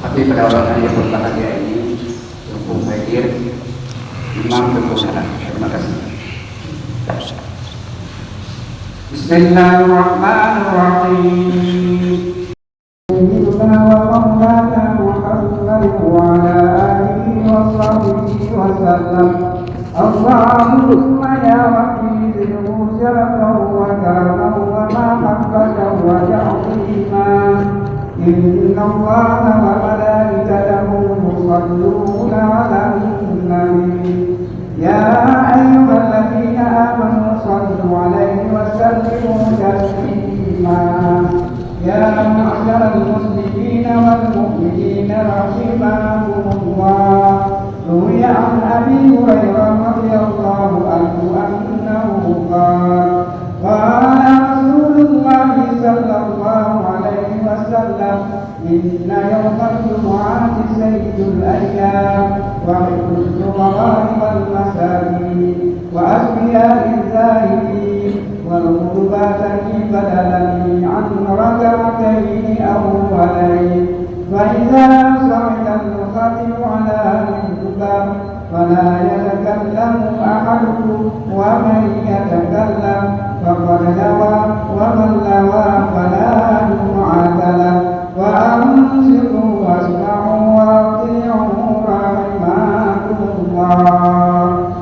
Tapi pada orang yang berbahagia ini, Bung Fadir, Imam Kebusaran. Terima kasih. Bismillahirrahmanirrahim. Allahumma ya Rabbi zidhu syarafahu wa karamahu wa mahabbatahu wa ta'zima. Inna Allaha wa malaikatahu yusalluna 'alan nabi. Ya ayyuhalladzina amanu sallu 'alaihi wa sallimu taslima. Ya ma'syaral muslimina wal mu'minina rahimakumullah. روي عن أبي هريرة رضي الله عنه أنه قال رسول الله صلى الله عليه وسلم إن يوم الجمعة سيد الأيام وعيد الفقراء والمساكين وأشقياء الزاهدين والغربات بدلني عن ركعتين أولين. فإذا صعد الخطيب على المنبر فلا يتكلم أحدكم ومن يتكلم فقد لوى ومن لوى فلا جمعة له. وأنصتوا واسمعوا وأطيعوا رحمكم الله.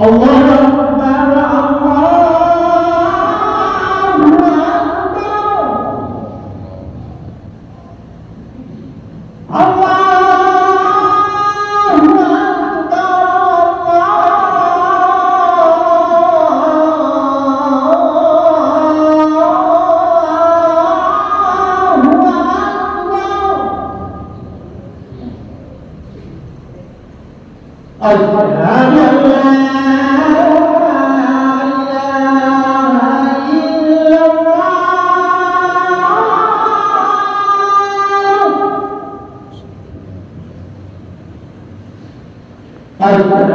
Allah Akbar,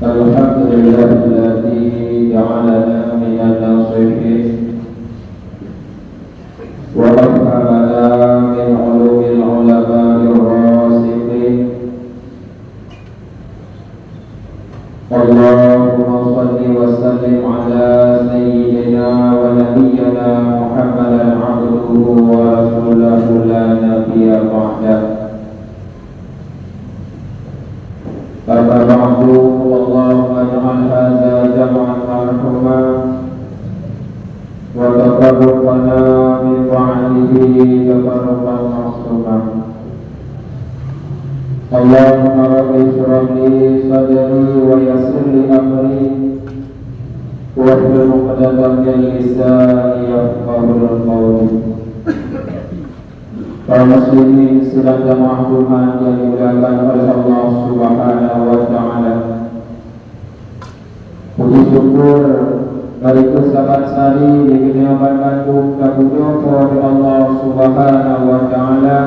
Alhamdulillah alladzi ja'alana minan nasihin wa afhamana min ulumil ulama'ir rasikin. Allahumma salli wa sallim ala sayyidina wa nabiyyina Muhammadan abduhu wa rasuluhu la nabiyya ba'dah. Kata ba'du, Allahumma ja'al hadza jam'an marhuma wa tafarruqana min ba'dihi tafarruqan ma'suma. Allahumma rabbi shrah li sadri wa yassir li amri wahlul 'uqdatam min lisani yafqahu qawli. Kaum muslimin sidang jamaah Tuhan yang dimuliakan oleh Allah Subhanahu wa taala. Puji syukur dari kesabat sari di Keneoban Bandung kabunya kepada Allah Subhanahu wa taala.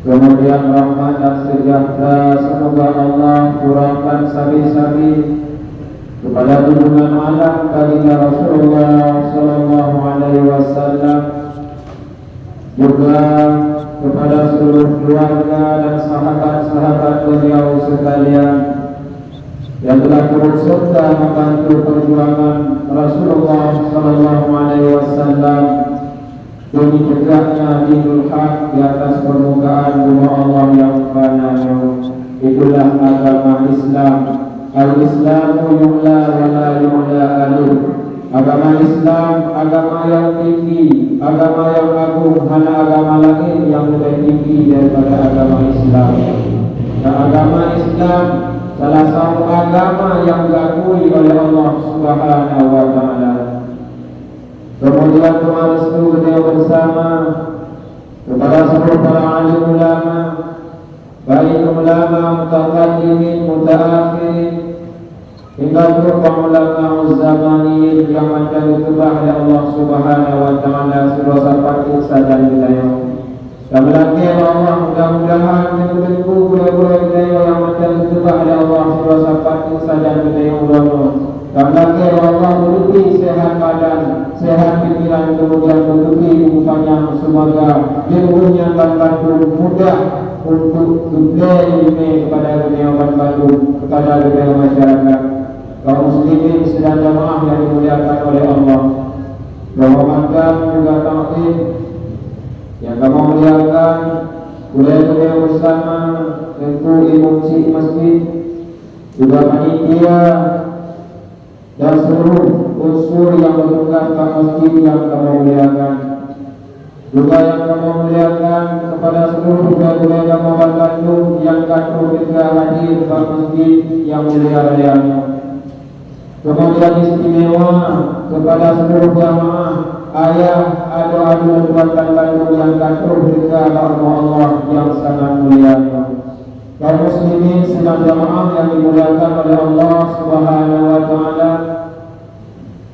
Kemudian rahmat dan sejahtera semoga Allah curahkan sabi-sabi kepada junjungan alam baginda Rasulullah sallallahu alaihi wasallam, juga kepada seluruh keluarga dan sahabat-sahabat beliau sekalian yang telah turut serta membantu perjuangan Rasulullah sallallahu alaihi wasallam demi tegaknya dinul haq di atas permukaan bumi Allah yang fana. Itulah agama Islam. Al-Islamu yu'la wa la yu'la alih. Agama Islam, agama yang tinggi, agama yang agung, hanya agama lain yang lebih tinggi daripada agama Islam. Dan agama Islam salah satu agama yang diakui oleh Allah Subhanahu wa taala. Kemudian Tuhan restu beliau bersama kepada seluruh para alim ulama, baik ulama mutaqaddimin, mutaakhirin, hingga seluruh ulama zamani yang menjadi kebah oleh Allah Subhanahu wa taala seluruh sahabat saja beliau. Dan lagi Allah mudah-mudahan menunggu bulan-bulan beliau yang menjadi kebah oleh Allah seluruh sahabat saja beliau. Dan lagi Allah beruti sehat badan, sehat pikiran, kemudian beruti umpannya semoga ilmunya dan bantu mudah untuk diberi kepada beliau dan bantu kepada beliau masyarakat. Kaum muslimin sedang jamaah yang dimuliakan oleh Allah, Ramadan juga ta'zim yang kami muliakan beliau bersama tentu imam masjid, juga panitia dan seluruh unsur yang bertugas di masjid yang kami muliakan. Juga yang kami muliakan kepada seluruh budaya Kabupaten Bandung yang katu ketika hadir di masjid yang mulia rayanya. Kemudian istimewa kepada seluruh jamaah ayah adu-adu Kabupaten Bandung yang katu ketika Allah yang sangat mulia. Kaum muslimin sedang jamaah yang dimuliakan oleh Allah Subhanahu wa taala,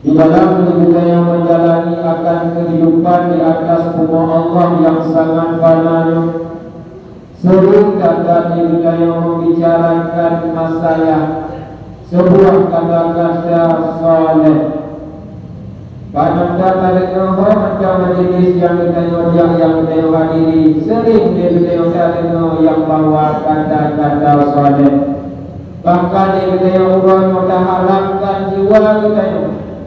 di dalam kita yang menjalani akan kehidupan di atas bumi Allah yang sangat fana. Sering kata kita yang membicarakan masalah sebuah kata-kata saleh. Pada tariknya macam majelis yang kita yang kita hadiri, sering kita yang bawa kata-kata saleh. Bahkan kita yang orang mengharapkan jiwa kita,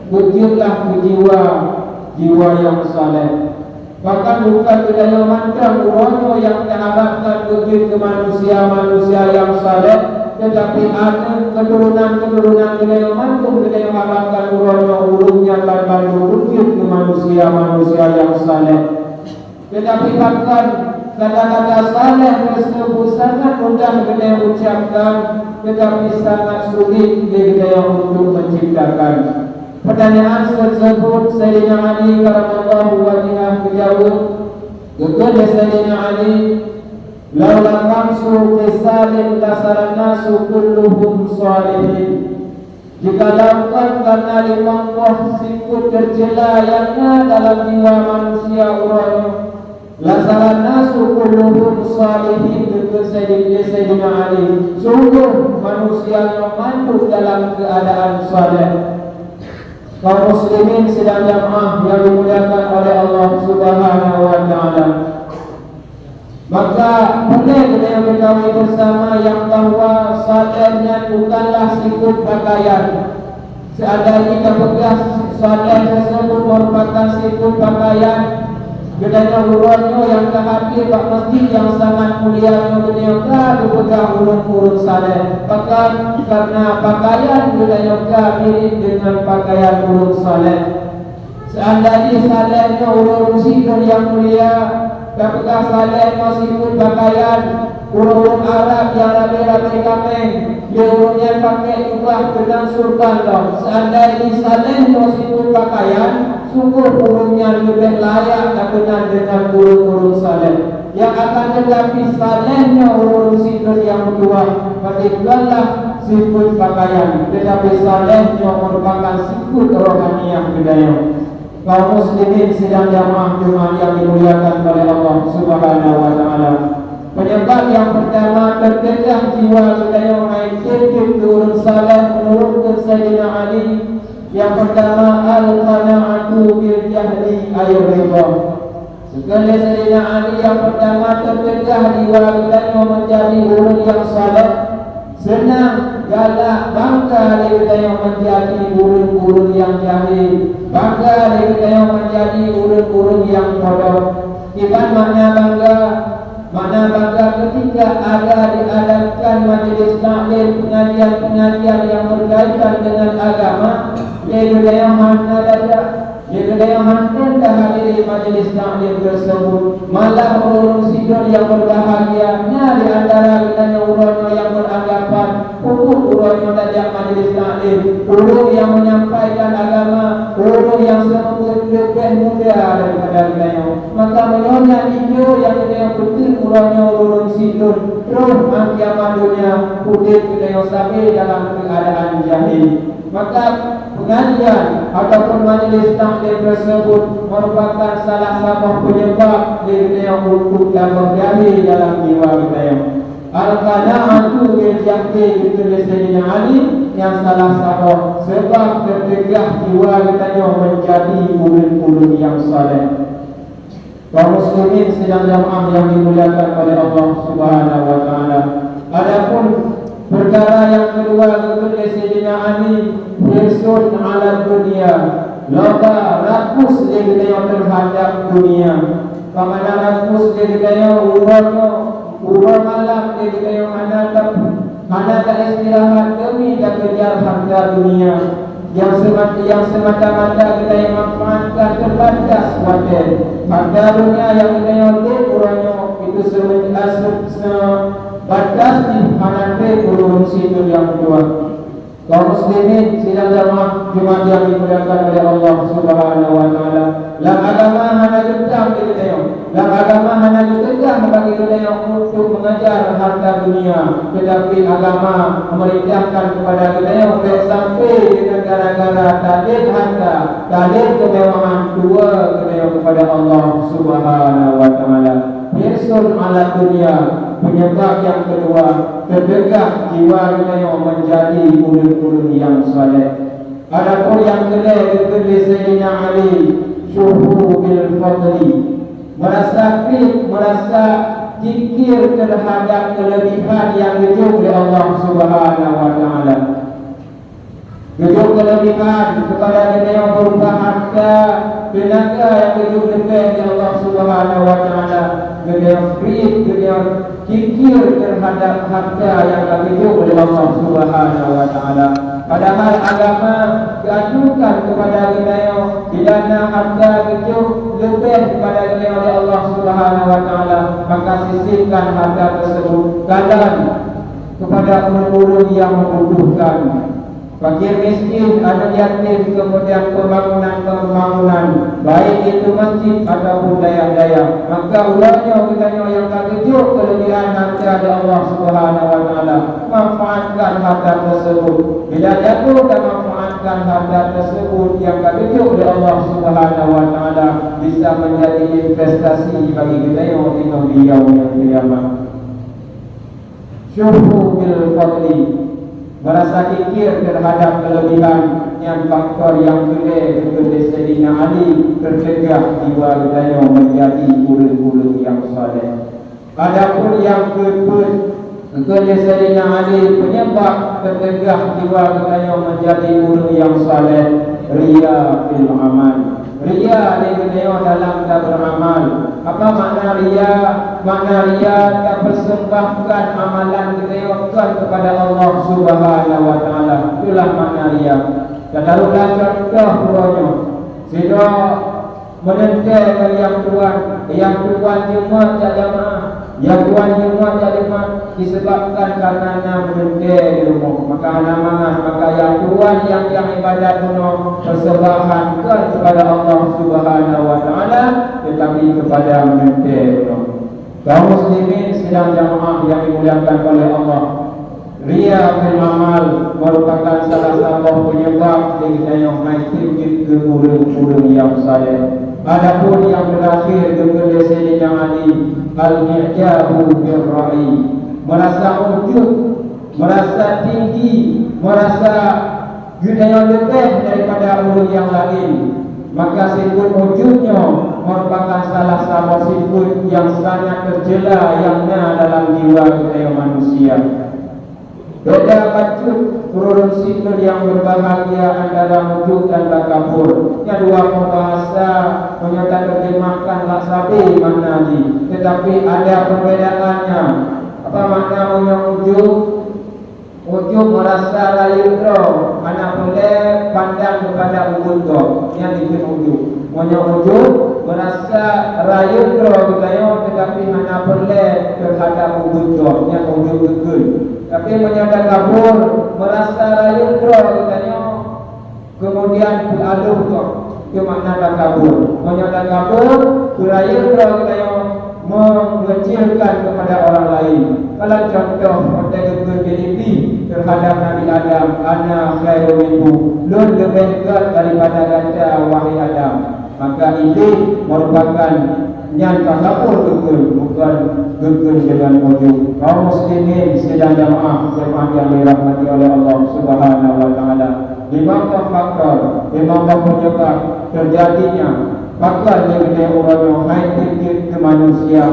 wujudlah jiwa yang saleh. Bahkan bukan kita yang macam orang yang mengharapkan wujud ke manusia yang saleh, tetapi ada keturunan-keturunan beliau mantu beliau harapkan urunnya tanpa wujud ke manusia-manusia yang saleh. Tetapi bahkan kata-kata saleh tersebut sangat mudah beliau ucapkan, tetapi sangat sulit beliau untuk menciptakan. Pertanyaan tersebut Sayyidina Ali karamallahu wajhah menjawab, kepada Sayyidina Ali, laula kamsu qisalin lasaran nasu kulluhum salihin. Jika bukan karena 5 buah sifat tercela yang dalam jiwa manusia urangnya, lasaran nasu kulluhum salihin, kata Sayyidina Ali, sungguh manusia yang manduk dalam keadaan saleh. Kaum muslimin sedang jamaah yang dimuliakan oleh Allah Subhanahu wa taala. Maka boleh kita ketahui bersama yang bahawa salehnya bukanlah sifat pakaian. Seandainya kita pegang saleh tersebut merupakan sifat pakaian, gedanya urunnya yang terhati bak masjid yang sangat mulia gedanya ka dipegang urun saleh. Bahkan karena pakaian gedanya ka mirip dengan pakaian urun saleh. Seandainya salehnya urun sidon yang mulia, apakah salehnya sifat pakaian urun Arab yang rapi-rapi kameng, dia urunnya pakai jubah dengan surban dah. Seandainya salehnya sifat pakaian, sungguh urunnya lebih layak dan dengan urun saleh. Yang akan tetapi salehnya urun sidon yang kedua, bukanlah sifat pakaian, tetapi salehnya merupakan sifat rohaniah budaya. Kaum muslimin sedang jamaah Jumat yang dimuliakan oleh Allah Subhanahu wa taala. Penyebab yang pertama terdedah jiwa budaya main titik turun saleh menurut Sayyidina Ali. Yang pertama al-qana'atu bil jahli ayyuhillah. Sekali Sayyidina Ali yang pertama terdedah jiwa budaya menjadi orang yang saleh, senang, galak, bangga kita yang menjadi urun-urun yang jahil, bangga kita yang menjadi urun-urun yang bodoh. Iban makna bangga ketika ada diadakan majlis taklim, pengajian-pengajian yang berkaitan dengan agama, kita yang mana saja, kita yang hantar hadiri majlis taklim tersebut, malah urun sidon yang berbahagianya di antara kita yang beranggapan urun tajak majlis taklim, urun yang menyampaikan agama, urun yang semakin lebih muda daripada kita. Maka menyonya hijau yang kita yang betul urun sidon, terus kiamat dunia putih kita yang sampai dalam keadaan jahil. Maka pengajian ataupun majlis taklim tersebut merupakan salah satu penyebab kita untuk tambah jahil dalam jiwa kita. Al-qana'atu bil jahli ditulis Sayyidina Ali, yang salah satu sebab tertegah jiwa kita menjadi urun-urun yang saleh. Kaum muslimin sedang jamaah yang dimuliakan oleh Allah Subhanahu wa taala. Adapun perkara yang kedua ditulis Sayyidina Ali, hirsun ala dunia, loba rakus dia terhadap dunia. Pamana rakus dia urang malam dia mana tak istirahat demi dan kejar harta dunia yang semata-mata kita yang manfaatkan terbatas wadah. Harta dunia yang kita yang urangnya itu batas di hanate urun situ yang kedua. Kaum muslimin sidang jamaah Jumat yang dimuliakan oleh Allah Subhanahu wa taala. Lang agama hanya dendam di kita. Lang agama hanya dendam bagi kita untuk mengajar harta dunia. Tetapi agama memerintahkan kepada kita yang sampai dengan gara-gara tadid harta, tadid kemewahan dua kita kepada Allah Subhanahu wa taala. Hirsun ala dunia, penyebab yang kedua terdegah jiwa kita yang menjadi urun-urun yang saleh. Adapun yang kedua ditulis Sayyidina Ali, syuhu bil fadli, merasa kikir terhadap kelebihan yang dijunjung oleh Allah Subhanahu wa taala. Dijunjung kelebihan kepada kita yang berupa harta, tenaga yang dijunjung oleh Allah Subhanahu wa taala. dunia kredit, dunia kikir terhadap harta yang diberi oleh Allah Subhanahu wa taala. Padahal agama diajukan kepada kita dana harta itu lebih kepada kita oleh Allah Subhanahu wa taala, maka sisihkan harta tersebut kalian kepada orang-orang yang membutuhkan, fakir miskin, anak yatim, kemudian pembangunan, baik itu masjid ataupun daya-daya. Maka ulangnya kita yang tak kejut kelebihan harta dari Allah Subhanahu wa taala, manfaatkan harta tersebut. Bila jatuh dan manfaatkan harta tersebut yang tak kejut oleh Allah Subhanahu wa taala, bisa menjadi investasi bagi kita yang di yaumil qiyamah. Syuhru bil fadli, merasa kikir terhadap kelebihan yang faktor yang boleh kepada Sayyidina Ali tercegah jiwa kita menjadi guru-guru yang saleh. Adapun yang kepada Sayyidina Ali penyebab tercegah jiwa kita menjadi guru yang saleh, riya fil amal. Riya dia dalam kita beramal. Apa makna riya? Makna riya kita persembahkan amalan kita kepada Allah Subhanahu wa taala. Itulah makna riya. Dan taruhlah contoh puanya. Sehingga menentang yang tuan jemaah jamaah, yang tuan jemaah jamaah disebabkan karena menentang di rumah. Maka anak maka yang tuan yang ibadat kuno persembahan kepada Allah Subhanahu wa taala, tetapi kepada menentang. Kaum muslimin sedang jamaah yang dimuliakan oleh Allah, riya fil amal merupakan salah satu penyebab yang maitim ke guru-guru yang saleh. Adapun yang berakhir kepada Sayyidina Ali, al-i'jabu bil ra'i, merasa ujub, merasa tinggi, merasa gunanya lebih daripada orang yang lain. Maka sifat wujudnya merupakan salah satu sifat yang sangat tercela yang ada dalam jiwa kita manusia. Beda bacut turun sifat yang berbahagia antara wujud dan takabur. Yang dua bahasa menyatakan terjemahkan laksabi makna ni, tetapi ada perbedaannya. Apa makna wujud? Wujud merasa layu roh, mana boleh pandang kepada wujud roh yang itu wujud. Wujud merasa layu roh kita tetapi mana boleh terhadap wujud roh yang wujud betul. Tapi menyadar kabur merasa layu roh kita kemudian beralih roh, itu makna kabur. Menyadar kabur layu roh kita mengecilkan kepada orang lain. Kalau contoh konteks berbeda terhadap Nabi Adam, ana khairu minhu, lun lebih dekat daripada kata wahai Adam. Maka ini merupakan yang takabur bukan dengan wujud. Kaum muslimin sedang jamaah yang dirahmati oleh Allah Subhanahu wa taala. Lima faktor, lima penyebab terjadinya bakal negeri orang yang hadir ke manusia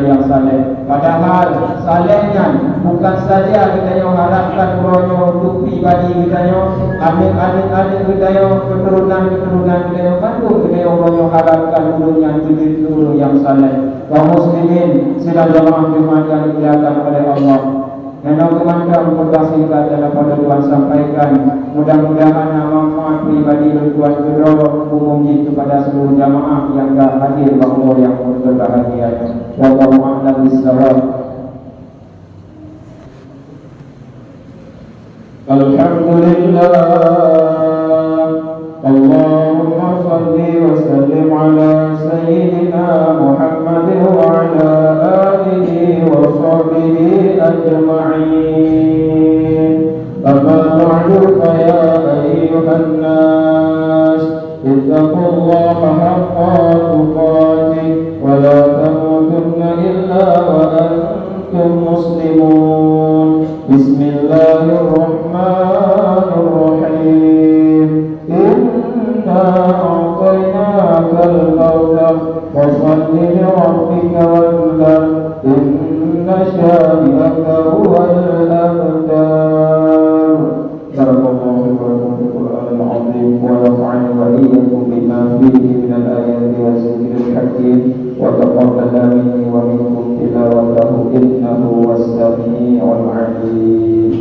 yang saleh. Padahal salehnya bukan saja kita yang harapkan orang yang untuk pribadi kita yang adik-adik kita yang keturunan kita yang kandung kita yang orang yang harapkan orang yang dulu yang saleh. Kaum muslimin sedang jamaah Jumat yang dimuliakan oleh Allah. Yang kemandang berkasihkan dalam pada Tuhan sampaikan, mudah-mudahan manfaat pribadi dan Tuhan kedua umum kepada seluruh jamaah yang dah hadir umur yang berbahagia. Wallahu a'lam bishawab. Alhamdulillah, Allahumma salli wa sallim ala sayyidina Muhammad wa ala alihi wa sahbihi ajma'in. Amma ba'du fa ya ayyuhan nas ittaqullaha haqqa tuqatih wa la tamutunna illa wa antum muslimun. Bismillahirrahmanirrahim. Inna a'tainakal kautsar fashalli li rabbika wanhar. Inna syani'aka huwal abtar. Barakallahu fikum fil Qur'anil 'azim wa nafa'ani wa iyyakum bima fihi minal ayati wa zikril hakim. وتقبل مني ومنكم تلاوته إنه هو السميع العليم.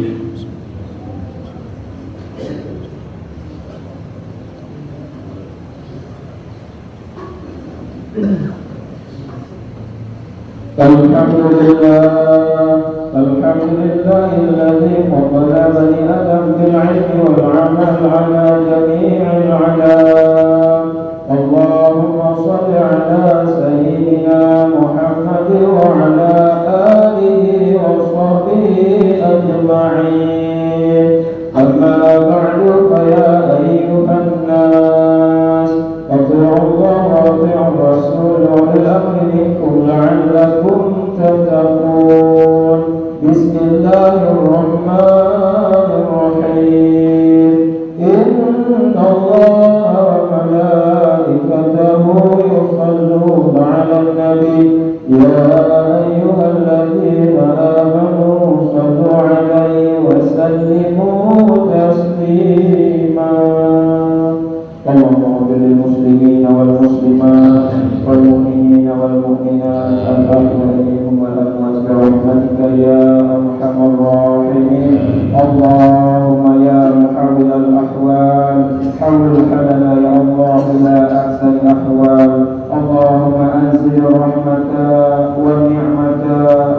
الحمد لله الذي فضل بني آدم بالعلم والعمل على جميع العالم. اللهم صل على سيدنا محمد وعلى آله وصحبه أجمعين. أما بعد فيا أيها الناس أطيعوا الله وأطيعوا الرسول وأولي الأمر منكم لعلكم تتقون. بسم الله الرحمن الرحيم. إن الله وملائكته يصلون على النبي يا أيها الذين آمنوا صلوا عليه وسلموا تسليما. اللهم اغفر للمسلمين والمسلمات والمؤمنين والمؤمنات الأحياء منهم والأموات برحمتك يا أرحم الراحمين. اللهم يا محول الأحوال حول حالنا يا الله إلى أحسن الأحوال. اللهم أنزل الرحمة والنعمة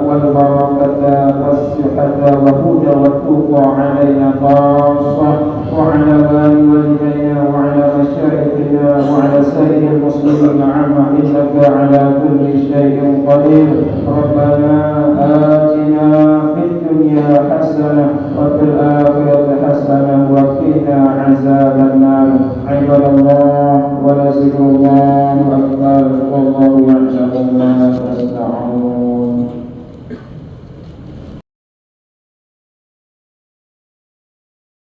والبركة والصحة والهدى والتقى علينا خاصة وعلى والدينا وعلى مشايخنا وعلى سائر المسلمين عامة إنك على كل شيء قدير. ربنا آتنا في الدنيا حسنة وفي الآخرة حسنة وقنا عذاب النار. عباد الله ولذكر الله أكبر والله يعلم ما